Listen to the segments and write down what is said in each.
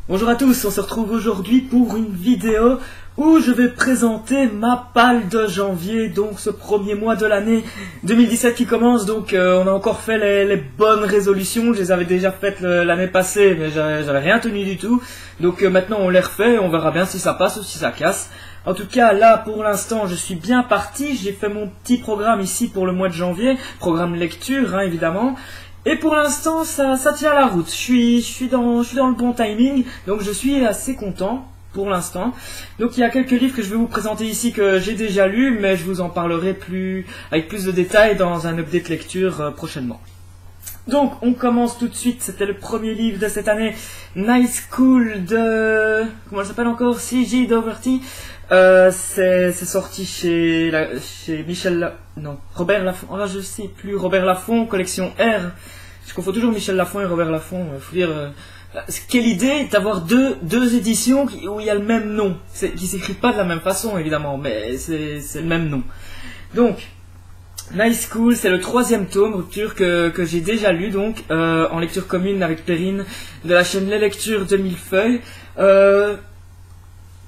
Bonjour à tous, on se retrouve aujourd'hui pour une vidéo où je vais présenter ma palle de janvier, donc ce premier mois de l'année 2017 qui commence. Donc on a encore fait les bonnes résolutions, je les avais déjà faites l'année passée mais j'avais rien tenu du tout. Donc maintenant on les refait, on verra bien si ça passe ou si ça casse. En tout cas là pour l'instant je suis bien parti, j'ai fait mon petit programme ici pour le mois de janvier, programme lecture hein, évidemment. Et pour l'instant, ça tient la route. Je suis dans le bon timing, donc je suis assez content pour l'instant. Donc il y a quelques livres que je vais vous présenter ici que j'ai déjà lus, mais je vous en parlerai avec plus de détails dans un update lecture prochainement. Donc on commence tout de suite, c'était le premier livre de cette année, Night School de... comment elle s'appelle encore? C.J. Dougherty. C'est sorti chez Robert Laffont. Oh là je sais plus, Robert Laffont, collection R. Je confonds toujours Michel Lafon et Robert Laffont. Faut dire, quelle idée d'avoir deux éditions où il y a le même nom, qui s'écrivent pas de la même façon évidemment, mais c'est le même nom. Donc Night School, c'est le troisième tome rupture que j'ai déjà lu donc en lecture commune avec Perrine de la chaîne Les Lectures de Millefeuille.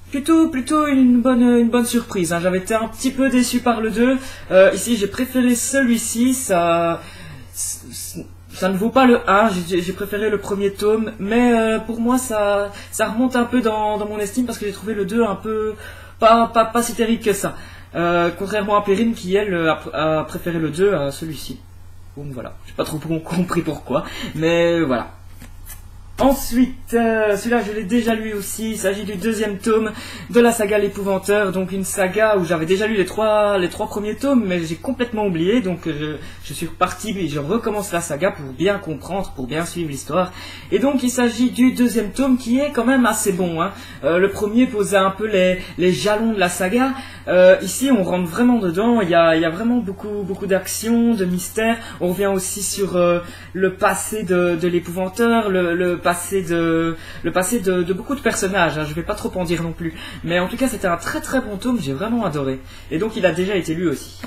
Plutôt une bonne surprise, hein. J'avais été un petit peu déçu par le 2. Ici j'ai préféré celui-ci, ça ne vaut pas le 1, j'ai préféré le premier tome, mais pour moi ça remonte un peu dans mon estime parce que j'ai trouvé le 2 un peu pas si terrible que ça. Contrairement à Perrine qui elle a préféré le 2 à celui-ci. Donc voilà, j'ai pas trop compris pourquoi, mais voilà. Ensuite, celui-là je l'ai déjà lu aussi, il s'agit du deuxième tome de la saga L'Épouvanteur, donc une saga où j'avais déjà lu les trois premiers tomes, mais j'ai complètement oublié, donc je suis reparti et je recommence la saga pour bien comprendre, pour bien suivre l'histoire. Et donc il s'agit du deuxième tome qui est quand même assez bon, hein. Le premier posait un peu les jalons de la saga, ici on rentre vraiment dedans, il y a vraiment beaucoup d'action, de mystère, on revient aussi sur le passé de l'Épouvanteur, le passé de beaucoup de personnages, hein, je vais pas trop en dire non plus. Mais en tout cas c'était un très bon tome, j'ai vraiment adoré. Et donc il a déjà été lu aussi.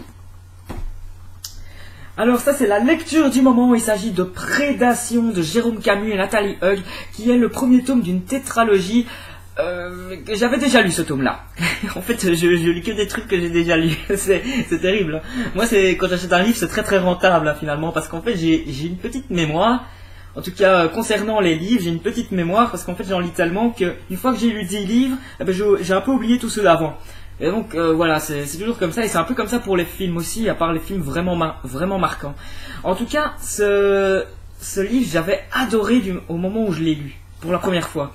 Alors ça c'est la lecture du moment, il s'agit de Prédation de Jérôme Camus et Nathalie Hug, qui est le premier tome d'une tétralogie. J'avais déjà lu ce tome-là. En fait, je lis que des trucs que j'ai déjà lus. C'est terrible. Moi, quand j'achète un livre, c'est très rentable hein, finalement, parce qu'en fait, j'ai une petite mémoire. En tout cas, concernant les livres, j'ai une petite mémoire parce qu'en fait, j'en lis tellement qu'une fois que j'ai lu 10 livres, eh ben, j'ai un peu oublié tous ceux d'avant. Et donc, voilà, c'est toujours comme ça. Et c'est un peu comme ça pour les films aussi, à part les films vraiment marquants. En tout cas, ce livre, j'avais adoré au moment où je l'ai lu, pour la première fois.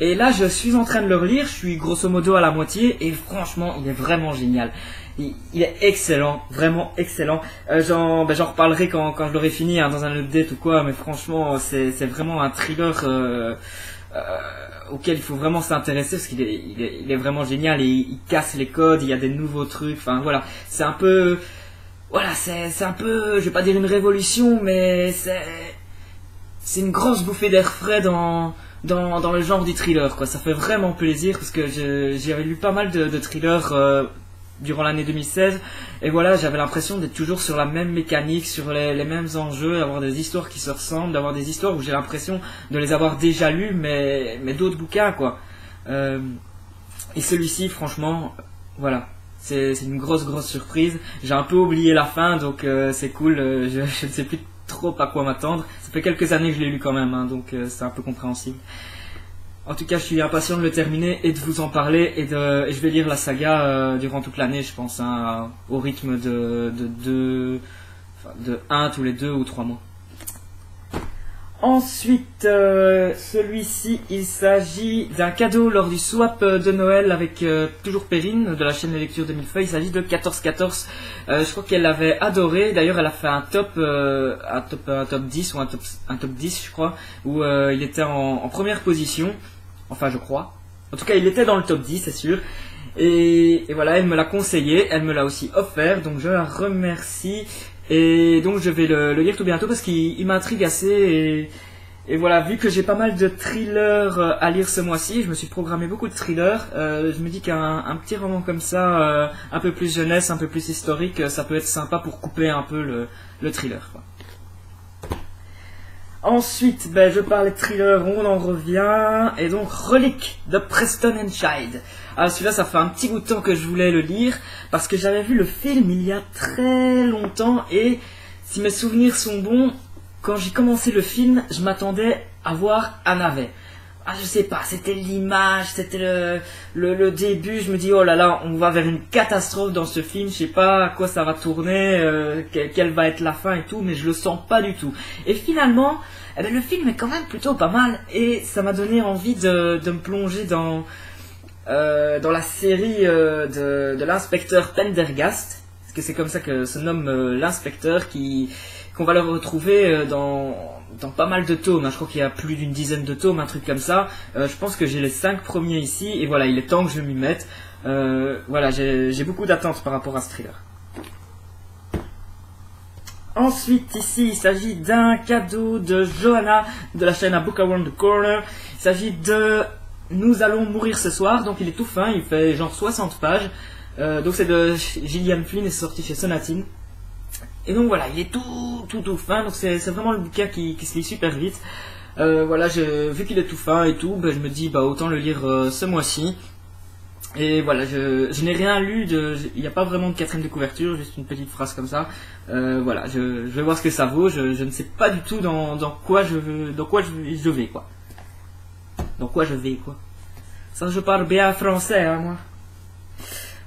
Et là, je suis en train de le relire, je suis grosso modo à la moitié, et franchement, il est vraiment génial. Il est excellent, vraiment excellent. J'en reparlerai quand je l'aurai fini, hein, dans un update ou quoi, mais franchement, c'est vraiment un thriller auquel il faut vraiment s'intéresser, parce qu'il est vraiment génial, et il casse les codes, il y a des nouveaux trucs, enfin voilà. C'est un peu... Voilà, c'est un peu... Je vais pas dire une révolution, mais c'est une grosse bouffée d'air frais dans le genre du thriller, quoi. Ça fait vraiment plaisir parce que j'ai lu pas mal de thrillers durant l'année 2016 et voilà, j'avais l'impression d'être toujours sur la même mécanique, sur les mêmes enjeux, d'avoir des histoires qui se ressemblent, d'avoir des histoires où j'ai l'impression de les avoir déjà lues mais d'autres bouquins, quoi. Et celui-ci, franchement, voilà, c'est une grosse surprise. J'ai un peu oublié la fin, donc c'est cool. Je ne sais plus trop à quoi m'attendre. Ça fait quelques années que je l'ai lu quand même, hein, donc c'est un peu compréhensible. En tout cas, je suis impatient de le terminer et de vous en parler, et je vais lire la saga durant toute l'année, je pense, hein, au rythme de 1 tous les 2 ou 3 mois. Ensuite, celui-ci, il s'agit d'un cadeau lors du swap de Noël avec toujours Perrine de la chaîne Les Lectures de Millefeuille. Il s'agit de 14-14. Je crois qu'elle l'avait adoré. D'ailleurs, elle a fait un top 10 ou un top 10, je crois, où il était en première position. Enfin, je crois. En tout cas, il était dans le top 10, c'est sûr. Et voilà, elle me l'a conseillé. Elle me l'a aussi offert, donc je la remercie. Et donc je vais le lire tout bientôt parce qu'il m'intrigue assez et voilà, vu que j'ai pas mal de thrillers à lire ce mois-ci, je me suis programmé beaucoup de thrillers, je me dis qu'un petit roman comme ça, un peu plus jeunesse, un peu plus historique, ça peut être sympa pour couper un peu le thriller, quoi. Ensuite, ben, je parlais de thriller, on en revient, et donc Relic de Preston and Child. Alors celui-là, ça fait un petit bout de temps que je voulais le lire, parce que j'avais vu le film il y a très longtemps, et si mes souvenirs sont bons, quand j'ai commencé le film, je m'attendais à voir un navet. Ah, je sais pas, c'était l'image, c'était le début, je me dis oh là là, on va vers une catastrophe dans ce film, je sais pas à quoi ça va tourner, quelle va être la fin et tout, mais je le sens pas du tout. Et finalement, eh ben, le film est quand même plutôt pas mal, et ça m'a donné envie de me plonger dans la série de l'inspecteur Pendergast, parce que c'est comme ça que se nomme l'inspecteur qu'on va le retrouver dans pas mal de tomes, hein. Je crois qu'il y a plus d'une dizaine de tomes, un truc comme ça. Je pense que j'ai les 5 premiers ici, et voilà, il est temps que je m'y mette. Voilà, j'ai beaucoup d'attentes par rapport à ce thriller. Ensuite, ici, il s'agit d'un cadeau de Johanna, de la chaîne A Book Around the Corner. Il s'agit de Nous allons mourir ce soir, donc il est tout fin, il fait genre 60 pages. Donc c'est de Gillian Flynn, et c'est sorti chez Sonatine. Et donc voilà, il est tout fin, donc c'est vraiment le bouquin qui se lit super vite. Voilà, vu qu'il est tout fin et tout, ben, je me dis bah autant le lire ce mois-ci. Et voilà, je n'ai rien lu, il n'y a pas vraiment de quatrième de couverture, juste une petite phrase comme ça. Voilà, je vais voir ce que ça vaut, je ne sais pas du tout dans quoi je vais quoi. Dans quoi je vais quoi. Ça, je parle bien français, hein, moi.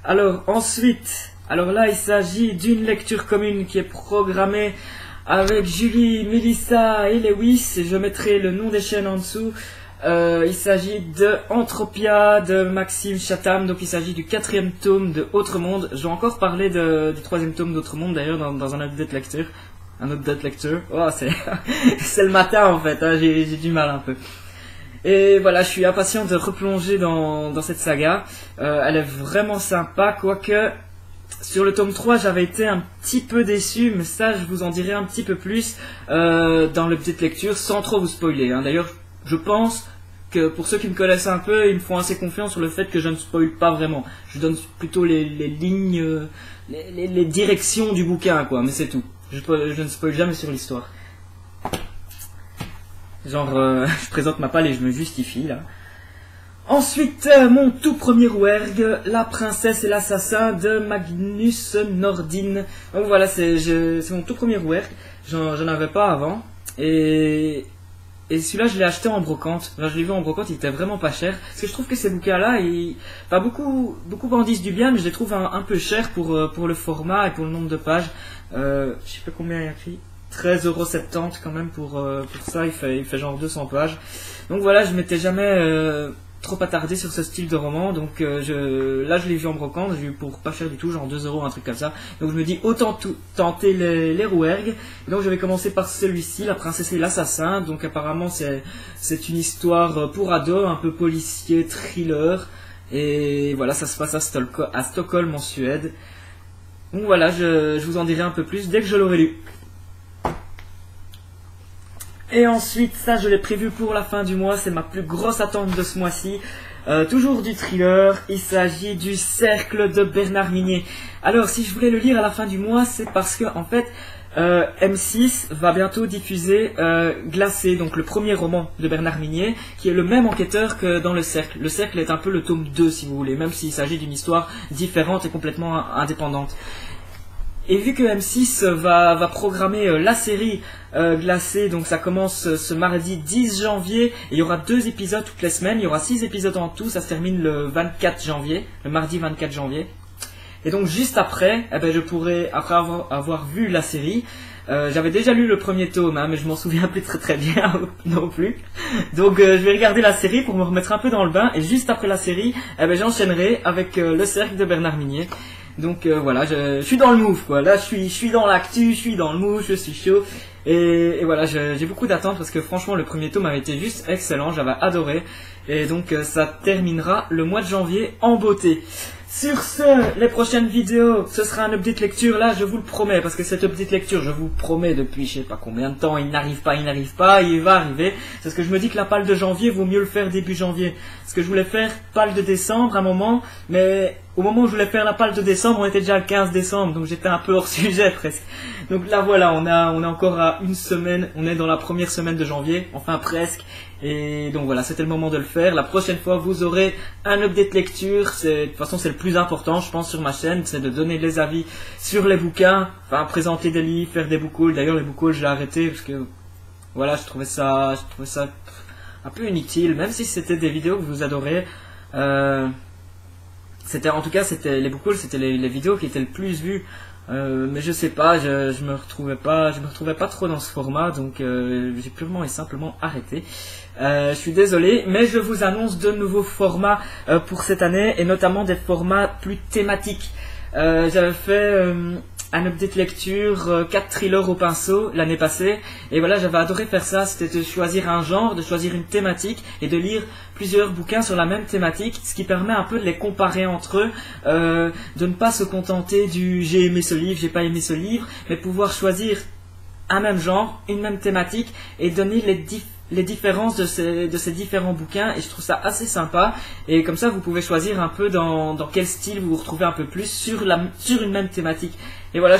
Alors, ensuite... Alors là, il s'agit d'une lecture commune qui est programmée avec Julie, Melissa et Lewis. Je mettrai le nom des chaînes en dessous. Il s'agit de Entropia de Maxime Chatham. Donc il s'agit du 4e tome de Autre Monde. Je vais encore parler du 3e tome d'Autre Monde d'ailleurs dans un update lecture. Un update lecture. Oh, c'est le matin en fait, hein, j'ai du mal un peu. Et voilà, je suis impatient de replonger dans cette saga. Elle est vraiment sympa, quoique... Sur le tome 3, j'avais été un petit peu déçu, mais ça, je vous en dirai un petit peu plus dans le petite lecture, sans trop vous spoiler. Hein. D'ailleurs, je pense que pour ceux qui me connaissent un peu, ils me font assez confiance sur le fait que je ne spoile pas vraiment. Je donne plutôt les lignes, les directions du bouquin, quoi, mais c'est tout. Je ne spoile jamais sur l'histoire. Genre, je présente ma palle et je me justifie, là. Ensuite, mon tout premier rouergue, La princesse et l'assassin de Magnus Nordin. Donc voilà, c'est mon tout premier rouergue. J'en avais pas avant. Et celui-là, je l'ai acheté en brocante. Enfin, je l'ai vu en brocante, il était vraiment pas cher. Parce que je trouve que ces bouquins-là, enfin, beaucoup en disent du bien, mais je les trouve un peu chers pour le format et pour le nombre de pages. Je sais pas combien il y a écrit. 13,70€ quand même pour ça, il fait genre 200 pages. Donc voilà, je m'étais jamais... trop attardé sur ce style de roman, donc là je l'ai vu en brocante, j'ai eu pour pas cher du tout, genre 2€, un truc comme ça. Donc je me dis autant tenter les rouergues. Donc je vais commencer par celui-ci, La princesse et l'assassin. Donc apparemment c'est une histoire pour ados, un peu policier, thriller, et voilà, ça se passe à Stockholm en Suède. Donc voilà, je vous en dirai un peu plus dès que je l'aurai lu. Et ensuite, ça je l'ai prévu pour la fin du mois, c'est ma plus grosse attente de ce mois-ci. Toujours du thriller, il s'agit du Cercle de Bernard Minet. Alors si je voulais le lire à la fin du mois, c'est parce que en fait M6 va bientôt diffuser Glacé, donc le premier roman de Bernard Minet, qui est le même enquêteur que dans Le Cercle. Le Cercle est un peu le tome 2 si vous voulez, même s'il s'agit d'une histoire différente et complètement indépendante. Et vu que M6 va programmer la série Glacé, donc ça commence ce mardi 10 janvier, et il y aura 2 épisodes toutes les semaines, il y aura 6 épisodes en tout, ça se termine le 24 janvier, le mardi 24 janvier. Et donc juste après, eh ben, je pourrai, après avoir vu la série, j'avais déjà lu le premier tome, hein, mais je m'en souviens plus très bien non plus. Donc je vais regarder la série pour me remettre un peu dans le bain, et juste après la série, eh ben, j'enchaînerai avec Le Cercle de Bernard Minet. Donc voilà, je suis dans le move quoi. Là je suis dans l'actu, je suis dans le move, je suis chaud. Et voilà, j'ai beaucoup d'attentes parce que franchement le premier tome avait été juste excellent, j'avais adoré. Et donc ça terminera le mois de janvier en beauté. Sur ce, les prochaines vidéos, ce sera un update lecture, là je vous le promets, parce que cet update lecture, je vous promets depuis je sais pas combien de temps, il n'arrive pas, il va arriver. C'est ce que je me dis que la palle de janvier, vaut mieux le faire début janvier. Parce que je voulais faire palle de décembre à un moment, mais au moment où je voulais faire la palle de décembre, on était déjà le 15 décembre, donc j'étais un peu hors sujet presque. Donc là voilà, on est encore à une semaine, on est dans la première semaine de janvier, enfin presque. Et donc voilà, c'était le moment de le faire. La prochaine fois, vous aurez un update lecture. De toute façon, c'est le plus important, je pense, sur ma chaîne. C'est de donner les avis sur les bouquins. Enfin, présenter des livres, faire des book hauls. D'ailleurs, les book hauls, j'ai arrêté parce que, voilà, je trouvais ça un peu inutile. Même si c'était des vidéos que vous adorez. En tout cas, les book hauls, c'était les vidéos qui étaient le plus vues. Mais je sais pas, je me retrouvais pas trop dans ce format, donc j'ai purement et simplement arrêté. Je suis désolé, mais je vous annonce de nouveaux formats pour cette année, et notamment des formats plus thématiques. J'avais fait un update lecture, 4 thrillers au pinceau l'année passée, et voilà, j'avais adoré faire ça. C'était de choisir un genre, de choisir une thématique et de lire plusieurs bouquins sur la même thématique, ce qui permet un peu de les comparer entre eux, de ne pas se contenter du j'ai aimé ce livre, j'ai pas aimé ce livre, mais pouvoir choisir un même genre, une même thématique et donner les différences de ces différents bouquins, et je trouve ça assez sympa. Et comme ça, vous pouvez choisir un peu dans quel style vous vous retrouvez un peu plus sur une même thématique. Et voilà,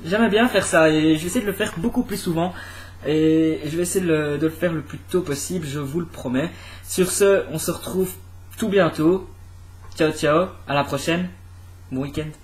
j'aimais bien faire ça, et je vais essayer de le faire beaucoup plus souvent. Et je vais essayer de le faire le plus tôt possible, je vous le promets. Sur ce, on se retrouve tout bientôt. Ciao ciao, à la prochaine. Bon week-end.